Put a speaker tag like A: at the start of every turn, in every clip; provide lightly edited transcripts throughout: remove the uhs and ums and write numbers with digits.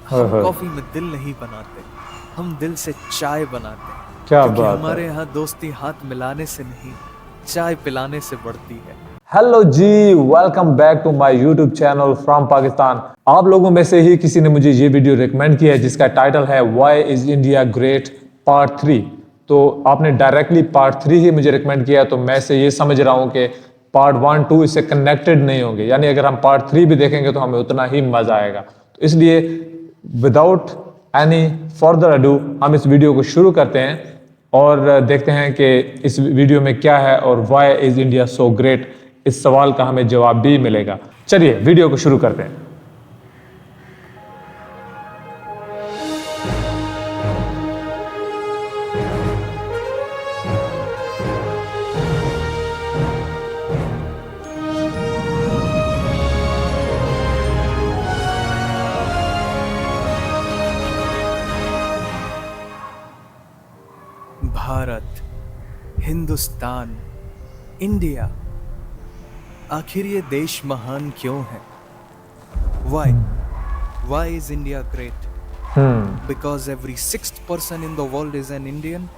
A: हम
B: ओहो,
A: कॉफी में दिल नहीं बनाते, हम दिल से चाय बनाते हैं।
B: क्या
A: क्योंकि
B: बात है।
A: हमारे यहाँ दोस्ती हाथ मिलाने से नहीं, चाय पिलाने से बढ़ती है।
B: Hello ji, welcome back to my YouTube channel from Pakistan. आप लोगों में से ही किसी ने मुझे ये वीडियो रिकमेंड किया है जिसका टाइटल है why is India great part 3। तो आपने डायरेक्टली पार्ट 3 ही मुझे रिकमेंड किया, तो मैं से ये समझ रहा हूँ कि पार्ट 1 2 इससे कनेक्टेड नहीं होंगे, यानी अगर हम पार्ट 3 भी देखेंगे तो हमें उतना ही मजा आएगा। तो इसलिए विदाउट एनी फर्दर अडू हम इस वीडियो को शुरू करते हैं और देखते हैं कि इस वीडियो में क्या है और why is India so great. इस सवाल का हमें जवाब भी मिलेगा। चलिए वीडियो को शुरू करते हैं।
A: भारत, हिंदुस्तान, इंडिया, आखिर ये देश महान क्यों है? Why? Why is India great? Because every sixth person in the world is an Indian.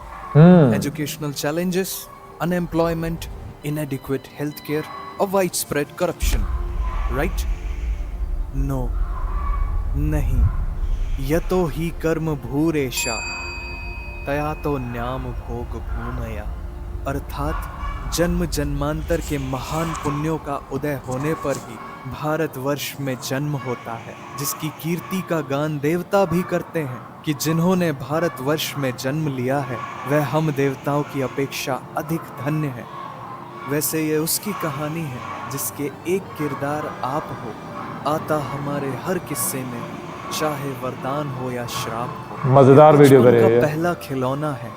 A: Educational challenges, unemployment, inadequate healthcare, or widespread corruption. Right? No. नहीं. यतो ही कर्म भूरेशा तया तो न्याम भोग भूमया। अर्थात जन्म जन्मांतर के महान पुण्यों का उदय होने पर ही भारतवर्ष में जन्म होता है, जिसकी कीर्ति का गान देवता भी करते हैं कि जिन्होंने भारतवर्ष में जन्म लिया है वह हम देवताओं की अपेक्षा अधिक धन्य है। वैसे ये उसकी कहानी है जिसके एक किरदार आप हो, आता हमारे हर किस्से में, चाहे वरदान हो या श्राप हो।
B: मजेदार वीडियो
A: बचपन
B: करे
A: का
B: ये।
A: पहला खिलौना है,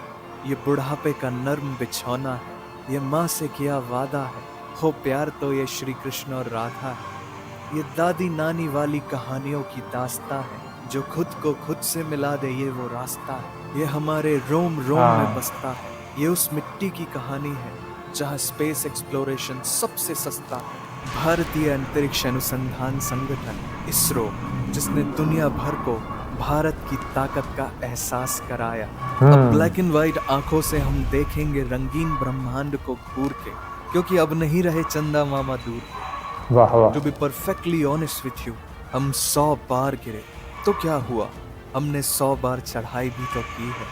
A: ये बुढ़ापे का नर्म बिछौना है, ये माँ से किया वादा है, हो प्यार तो ये श्री कृष्ण और राधा है। ये दादी नानी वाली कहानियों की दास्ता है, जो खुद को खुद से मिला दे ये वो रास्ता है। ये हमारे रोम रोम में बसता है, ये उस मिट्टी की कहानी है जहाँ स्पेस एक्सप्लोरेशन सबसे सस्ता है। भारतीय अंतरिक्ष अनुसंधान संगठन इसरो, जिसने दुनिया भर को भारत की ताकत का एहसास कराया। अब ब्लैक एंड व्हाइट आंखों से हम देखेंगे रंगीन ब्रह्मांड को घूर के, क्योंकि अब नहीं रहे चंदा मामा दूर के।
B: वाह वाह।
A: To be perfectly honest with you, हम 100 बार गिरे तो क्या हुआ, हमने 100 बार चढ़ाई भी तो की है।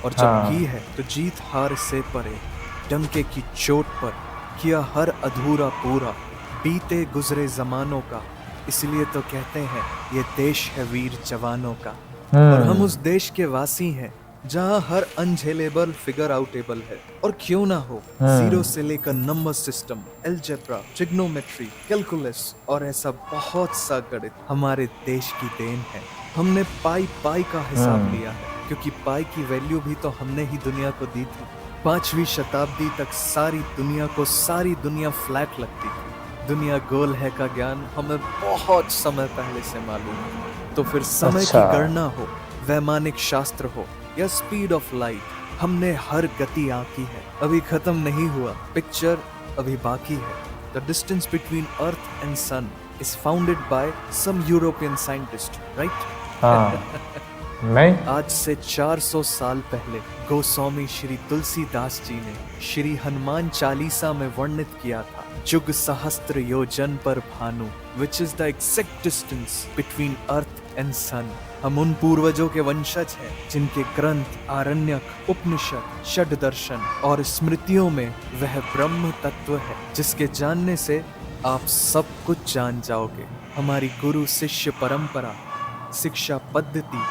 A: और जब की है तो जीत हार से परे, डंके की चोट पर किया हर अधूरा पूरा, बीते गुजरे जमानों का। इसलिए तो कहते हैं ये देश है वीर जवानों का। और हम उस देश के वासी हैं जहां हर अनझेलेबल फिगर आउटेबल है। और क्यों ना हो, जीरो से लेकर number system, algebra, trigonometry, calculus और ऐसा बहुत सा गणित हमारे देश की देन है। हमने पाई पाई का हिसाब लिया है, क्योंकि पाई की वैल्यू भी तो हमने ही दुनिया को दी थी। 5वीं शताब्दी तक सारी दुनिया को सारी दुनिया फ्लैट लगती थी। दुनिया गोल है का ज्ञान हमें बहुत समय पहले से मालूम है। तो फिर समय की गणना हो, वैमानिक शास्त्र हो या स्पीड ऑफ लाइट, हमने हर गति आंकी है। अभी खत्म नहीं हुआ, पिक्चर अभी बाकी है। The distance between earth and sun is founded by some European scientist, right?
B: नहीं,
A: आज से 400 साल पहले गोस्वामी श्री तुलसीदास जी ने श्री हनुमान चालीसा में वर्णित किया था, जुग सहस्त्र योजन पर भानु, which is the exact distance between earth and sun. हम उन पूर्वजों के वंशज हैं जिनके ग्रंथ, आरण्यक, उपनिषद, षड दर्शन और स्मृतियों में वह ब्रह्म तत्व है जिसके जानने से आप सब कुछ जान जाओगे। हमारी गुरु शिष्य परंपरा, शिक्षा पद्धति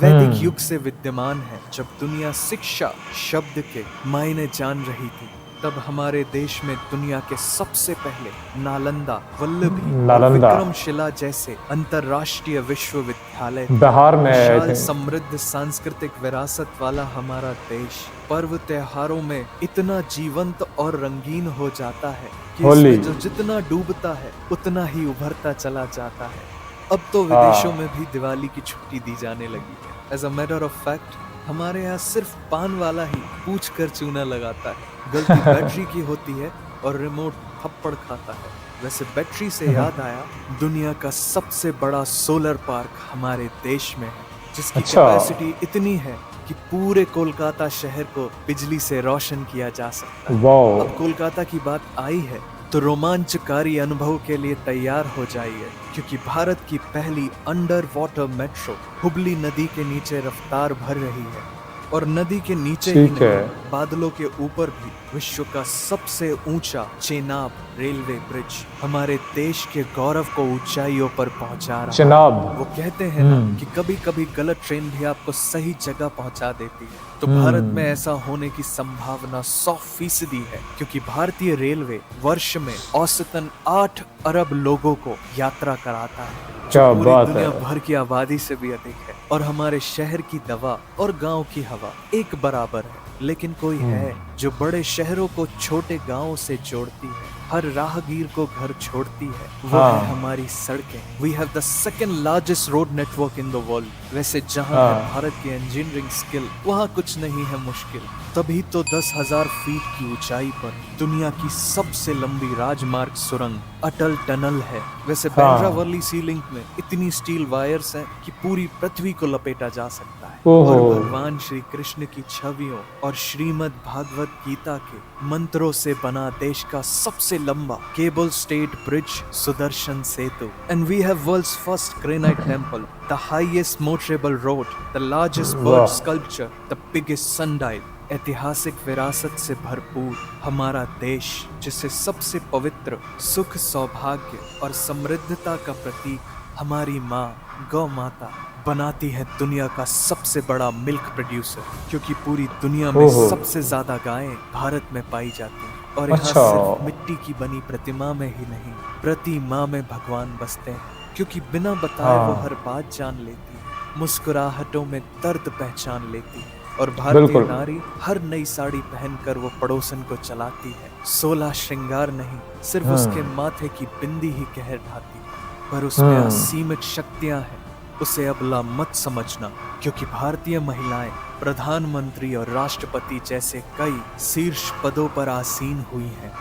A: वैदिक युग से विद्यमान है। जब दुनिया शिक्षा शब्द के मायने जान रही थी, तब हमारे देश में दुनिया के सबसे पहले नालंदा, वल्लभी, विक्रमशिला जैसे अंतरराष्ट्रीय विश्वविद्यालय,
B: बिहार में
A: विशाल समृद्ध सांस्कृतिक विरासत वाला हमारा देश पर्व त्योहारों में इतना जीवंत और रंगीन हो जाता है कि इसमें जो जितना डूबता है उतना ही उभरता चला जाता है। अब तो विदेशों में भी दिवाली की छुट्टी दी जाने लगी है। As a matter of fact, हमारे यहाँ सिर्फ पान वाला ही पूछ कर चूना लगाता है। गलती बैटरी की होती है और रिमोट थप्पड़ खाता है। वैसे बैटरी से याद आया, दुनिया का सबसे बड़ा सोलर पार्क हमारे देश में है, जिसकी
B: अच्छा।
A: कैपेसिटी इतनी है कि पूरे कोलकाता शहर को बिजली से रोशन किया जा सकता है।
B: वाओ।
A: अब कोलकाता की बात आई है तो रोमांचकारी अनुभव के लिए तैयार हो जाइए, क्योंकि भारत की पहली अंडर वाटर मेट्रो हुबली नदी के नीचे रफ्तार भर रही है। और नदी के नीचे ही
B: ठीक है।
A: नहीं, बादलों के ऊपर भी विश्व का सबसे ऊंचा चेनाब रेलवे ब्रिज हमारे देश के गौरव को ऊंचाइयों पर पहुंचा रहा है।
B: चेनाब।
A: वो कहते हैं ना कि कभी कभी गलत ट्रेन भी आपको सही जगह पहुंचा देती है, तो भारत में ऐसा होने की संभावना 100% है, क्योंकि भारतीय रेलवे वर्ष में औसतन 8 अरब लोगों को यात्रा कराता है, जो
B: क्या
A: पूरी
B: बात
A: दुनिया
B: है।
A: भर की आबादी से भी अधिक है। और हमारे शहर की दवा और गांव की हवा एक बराबर है, लेकिन कोई है जो बड़े शहरों को छोटे गांवों से जोड़ती है, हर राहगीर को घर छोड़ती है। वो है हमारी सड़कें। We have the second largest road network in the world. वैसे जहां है भारत की इंजीनियरिंग स्किल, वहां कुछ नहीं है मुश्किल। तभी तो 10,000 फीट की ऊंचाई पर दुनिया की सबसे लंबी राजमार्ग सुरंग अटल टनल है। वैसे बांद्रा वर्ली सी लिंक में इतनी स्टील वायर्स हैं कि पूरी पृथ्वी को लपेटा जा सकता है। और भगवान श्री कृष्ण की छवियों और श्रीमद् भागवत गीता के मंत्रों से बना देश का सबसे लंबा cable stayed bridge Sudarshan Setu. And we have world's first granite temple, the highest motorable road, the largest bird sculpture, the biggest sundial. ऐतिहासिक विरासत से भरपूर हमारा देश, जिसे सबसे पवित्र सुख, सौभाग्य और समृद्धता का प्रतीक हमारी माँ गौ माता बनाती है दुनिया का सबसे बड़ा मिल्क प्रोड्यूसर, क्योंकि पूरी दुनिया में सबसे ज्यादा गायें भारत में पाई जाती हैं। और यहाँ सिर्फ मिट्टी की बनी प्रतिमा में ही नहीं, प्रति माँ में भगवान बसते हैं, क्योंकि बिना बताए वो हर बात जान लेती है, मुस्कुराहटों में दर्द पहचान लेती है। और भारतीय नारी हर नई साड़ी पहनकर वो पड़ोसन को चलाती है। 16 श्रृंगार नहीं, सिर्फ उसके माथे की बिंदी ही कहर ढाती है, पर उसमें असीमित शक्तियां हैं। उसे अबला मत समझना, क्योंकि भारतीय महिलाएं प्रधानमंत्री और राष्ट्रपति जैसे कई शीर्ष पदों पर आसीन हुई हैं।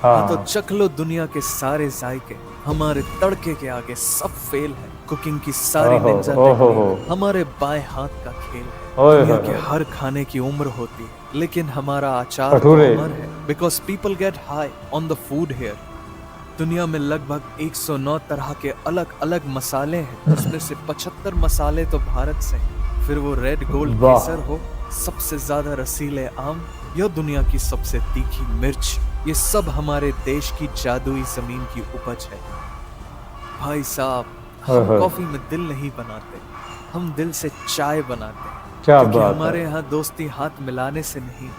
A: हाँ तो चख लो दुनिया के सारे जायके, हमारे तड़के के आगे सब फेल है। कुकिंग की सारी निंजा टेक्निक हमारे बाएं हाथ का खेल है। दुनिया के हर खाने की उम्र होती है, लेकिन हमारा आचार तो अमर है, because people get high on the food here. दुनिया में लगभग 109 तरह के अलग अलग मसाले हैं, जिसमें से 75 मसाले तो भारत से हैं। फिर वो रेड गोल्ड केसर हो, सबसे ज्यादा रसीले आम, या दुनिया की सबसे तीखी मिर्च, ये सब हमारे देश की जादुई जमीन की उपज है। भाई साहब, हम कॉफी में दिल नहीं बनाते, हम दिल से चाय बनाते हैं। क्योंकि हमारे यहाँ दोस्ती हाथ मिलाने से नहीं,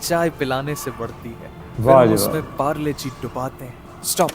A: चाय पिलाने से बढ़ती है। फिर उसमें पार्ले जी डुबाते हैं। स्टॉप।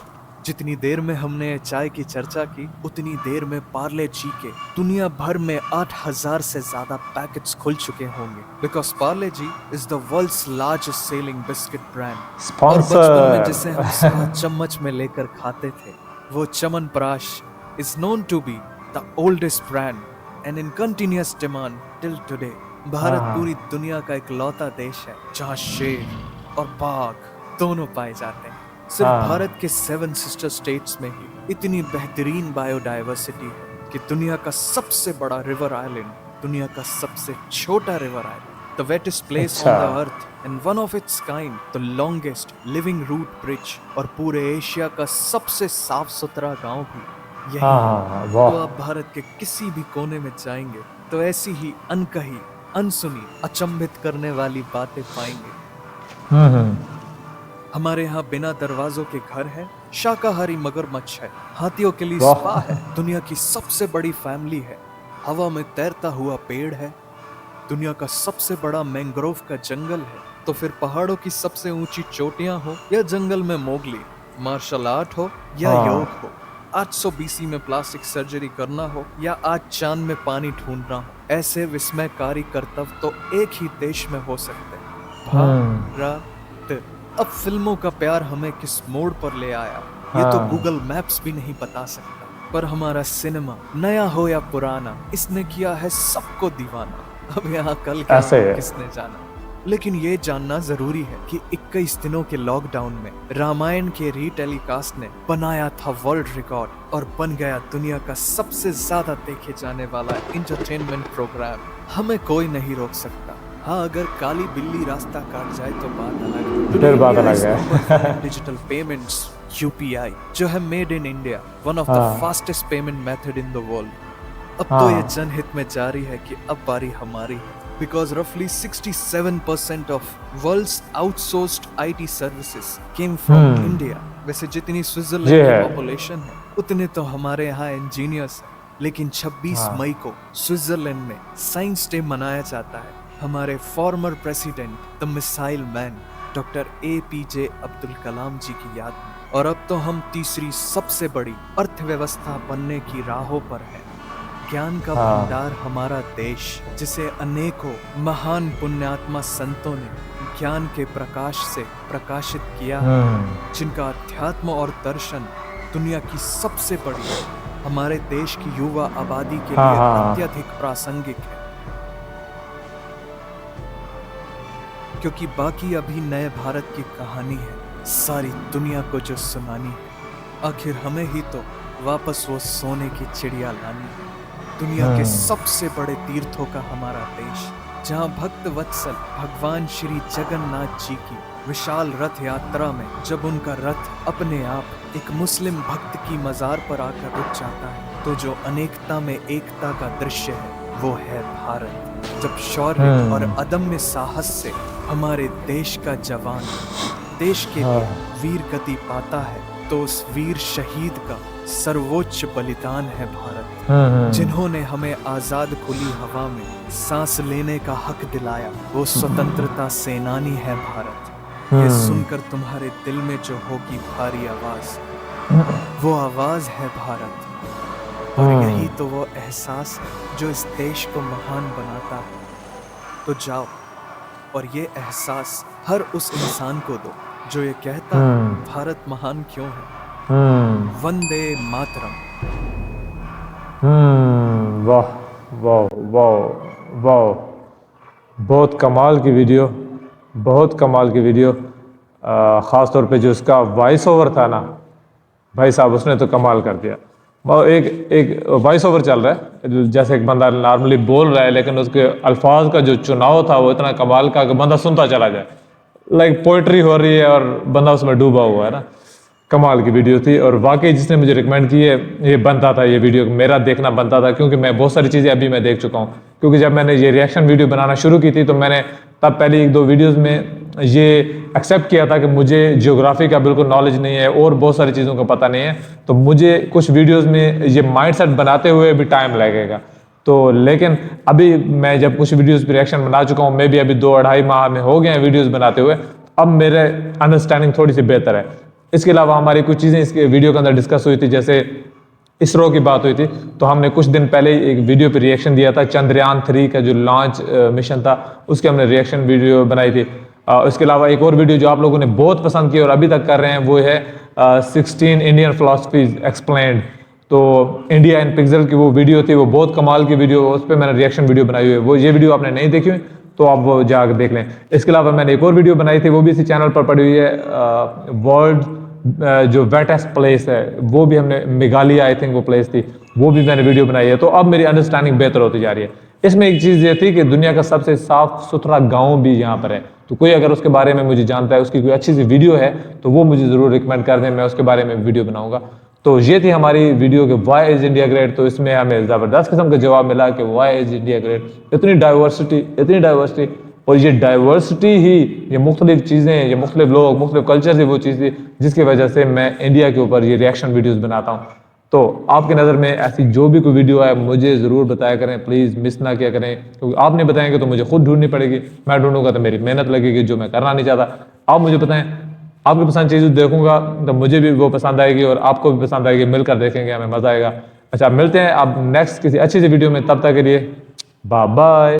A: जितनी देर में हमने चाय की चर्चा की, उतनी देर में पार्ले जी के दुनिया भर में 8,000 से ज्यादा पैकेट्स खुल चुके होंगे, because Parle G is the world's largest selling biscuit brand. और बचपन में जिसे हम चम्मच में लेकर खाते थे, वो chyawanprash is known to be the oldest brand and in continuous demand till today। Bharat पूरी दुनिया का इकलौता देश है जहाँ शेर और बाघ दोनों पाए जाते हैं। सिर्फ भारत के 7 सिस्टर स्टेट्स में ही इतनी बेहतरीन बायोडाइवर्सिटी है कि दुनिया का सबसे बड़ा रिवर आइलैंड, दुनिया का सबसे छोटा river island, the wettest place on the earth and one of its kind, the longest living root bridge, और पूरे एशिया का सबसे साफ सुथरा गांव भी यही। तो आप भारत के किसी भी कोने में जाएंगे तो ऐसी ही अनकही, अनसुनी, अचंभित करने वाली बातें पाएंगे। हमारे यहाँ बिना दरवाजों के घर है, शाकाहारी मगरमच्छ है, हाथियों के लिए स्पा है, दुनिया की सबसे बड़ी फैमिली है, हवा में तैरता हुआ पेड़ है, दुनिया का सबसे बड़ा मैंग्रोव का जंगल है। तो फिर पहाड़ों की सबसे ऊंची चोटियां हो या जंगल में मोगली, मार्शल आर्ट हो या योग हो, 800 BC में प्लास्टिक सर्जरी करना हो या आज चांद में पानी ढूंढना हो, ऐसे विस्मयकारी कर्तव्य तो एक ही देश में हो सकते हैं, भारत। अब फिल्मों का प्यार हमें किस मोड़ पर ले आया, ये तो गूगल मैप्स भी नहीं बता सकता, पर हमारा सिनेमा नया हो या पुराना, इसने किया है सबको दीवाना। अब यहाँ कल क्या किसने जाना। लेकिन ये जानना जरूरी है कि 21 दिनों के लॉकडाउन में रामायण के रीटेलीकास्ट ने बनाया था वर्ल्ड रिकॉर्ड और बन गया दुनिया का सबसे ज्यादा देखे जाने वाला एंटरटेनमेंट प्रोग्राम। हमें कोई नहीं रोक सकता। हाँ, अगर काली बिल्ली रास्ता काट जाए तो बात अलग है।
B: फिर बात अलग है।
A: डिजिटल पेमेंट्स यूपीआई जो है made in India, one of the fastest payment method in the world. अब तो ये जनहित में जारी है कि अब बारी हमारी है। Because roughly 67% of world's outsourced IT services came from India। वैसे जितनी स्विट्जरलैंड की पॉपुलेशन है उतने तो हमारे यहाँ इंजीनियर्स हैं, लेकिन 26 मई को स्विट्जरलैंड में साइंस डे मनाया जाता है हमारे former president the missile man doctor APJ Abdul Kalam ji की याद में। और अब तो हम तीसरी सबसे बड़ी अर्थव्यवस्था बनने की राहों पर हैं। ज्ञान का भंडार हमारा देश, जिसे अनेकों महान पुण्यात्मा संतों ने ज्ञान के प्रकाश से प्रकाशित किया है, जिनका अध्यात्म और दर्शन दुनिया की सबसे बड़ी हमारे देश की युवा आबादी के लिए अत्यधिक प्रासंगिक है। क्योंकि बाकी अभी नए भारत की कहानी है सारी दुनिया को जो सुनानी है। आखिर हमें ही तो वापस वो सोने की चिड़िया लानी है। दुनिया के सबसे बड़े तीर्थों का हमारा देश, जहां भक्त वत्सल भगवान श्री जगन्नाथ जी की विशाल रथ यात्रा में जब उनका रथ अपने आप एक मुस्लिम भक्त की मजार पर आकर रुक जाता है, तो जो अनेकता में एकता का दृश्य है वो है भारत। जब शौर्य और अदम्य साहस से हमारे देश का जवान देश के लिए वीर गति पाता है, तो उस वीर शहीद का सर्वोच्च बलिदान है भारत। जिन्होंने हमें आजाद खुली हवा में सांस लेने का हक दिलाया, वो स्वतंत्रता सेनानी है भारत। ये सुनकर तुम्हारे दिल में जो होगी भारी आवाज, वो आवाज है भारत। और यही तो वो एहसास है जो इस देश को महान बनाता है। तो जाओ और ये एहसास हर उस इंसान को दो जो ये कहता है भारत महान क्यों है। वंदे मातरम।
B: वाह वाह वाह वाह, बहुत कमाल की वीडियो, बहुत कमाल की वीडियो। ख़ास तौर पे जो उसका वॉइस ओवर था ना भाई साहब, उसने तो कमाल कर दिया। एक वॉइस ओवर चल रहा है, जैसे एक बंदा नॉर्मली बोल रहा है, लेकिन उसके अल्फाज का जो चुनाव था वो इतना कमाल का कि बंदा सुनता चला जाए। लाइक पोइट्री हो रही है और बंदा उसमें डूबा हुआ है ना। कमाल की वीडियो थी। और वाकई जिसने मुझे रिकमेंड की है, ये बनता था, ये वीडियो मेरा देखना बनता था, क्योंकि मैं बहुत सारी चीज़ें अभी मैं देख चुका हूँ। क्योंकि जब मैंने ये रिएक्शन वीडियो बनाना शुरू की थी तो मैंने तब पहले 1-2 वीडियोस में ये एक्सेप्ट किया था कि मुझे ज्योग्राफी का बिल्कुल नॉलेज नहीं है और बहुत सारी चीज़ों का पता नहीं है, तो मुझे कुछ वीडियोज़ में ये माइंडसेट बनाते हुए भी टाइम लगेगा। तो लेकिन अभी मैं जब कुछ वीडियोज़ पर रिएक्शन बना चुका हूँ, मैं भी अभी 2-2.5 माह में हो गए हैं वीडियोज़ बनाते हुए, अब मेरे अंडरस्टैंडिंग थोड़ी सी बेहतर है। इसके अलावा हमारी कुछ चीज़ें इसके वीडियो के अंदर डिस्कस हुई थी, जैसे इसरो की बात हुई थी, तो हमने कुछ दिन पहले एक वीडियो पे रिएक्शन दिया था। चंद्रयान 3 का जो लॉन्च मिशन था उसके हमने रिएक्शन वीडियो बनाई थी। इसके अलावा एक और वीडियो जो आप लोगों ने बहुत पसंद की और अभी तक कर रहे हैं वो है 16 इंडियन फिलॉसफीज एक्सप्लेन्ड। तो इंडिया इन पिक्सल की वो वीडियो थी, वो बहुत कमाल की वीडियो, उस पर मैंने रिएक्शन वीडियो बनाई हुई है। वो ये वीडियो आपने नहीं देखी हुई तो आप वो जाकर देख लें। इसके अलावा मैंने एक और वीडियो बनाई थी, वो भी इसी चैनल पर पड़ी हुई है, वर्ल्ड जो वेटेस्ट प्लेस है, वो भी हमने, मेघालय आई थिंक वो प्लेस थी, वो भी मैंने वीडियो बनाई है। तो अब मेरी अंडरस्टैंडिंग बेहतर होती जा रही है। इसमें एक चीज़ ये थी कि दुनिया का सबसे साफ सुथरा गांव भी यहाँ पर है, तो कोई अगर उसके बारे में मुझे जानता है, उसकी कोई अच्छी सी वीडियो है तो वो मुझे ज़रूर रिकमेंड कर दें, मैं उसके बारे में वीडियो बनाऊंगा। तो ये थी हमारी वीडियो कि वाई इज़ इंडिया ग्रेट। तो इसमें हमें ज़बरदस्त किस्म का जवाब मिला कि वाई इज़ इंडिया ग्रेट। इतनी डाइवर्सिटी, और ये डाइवर्सिटी ही, ये मुख्तलिफ चीज़ें, ये मुख्तलिफ लोग, मुख्तलिफ कल्चर से वो चीज़ थी जिसकी वजह से मैं इंडिया के ऊपर ये रिएक्शन वीडियोस बनाता हूँ। तो आपकी नज़र में ऐसी जो भी कोई वीडियो है मुझे ज़रूर बताया करें, प्लीज़ मिस ना किया करें, क्योंकि आप नहीं बताएंगे तो मुझे खुद ढूंढनी पड़ेगी, मैं ढूंढूंगा तो मेरी मेहनत लगेगी जो मैं करना नहीं चाहता। आप मुझे बताएं, आपकी पसंद चीज़ देखूंगा तो मुझे भी वो पसंद आएगी और आपको भी पसंद आएगी, मिलकर देखेंगे, हमें मज़ा आएगा। अच्छा, मिलते हैं अब नेक्स्ट किसी अच्छी सी वीडियो में, तब तक के लिए बाय बाय।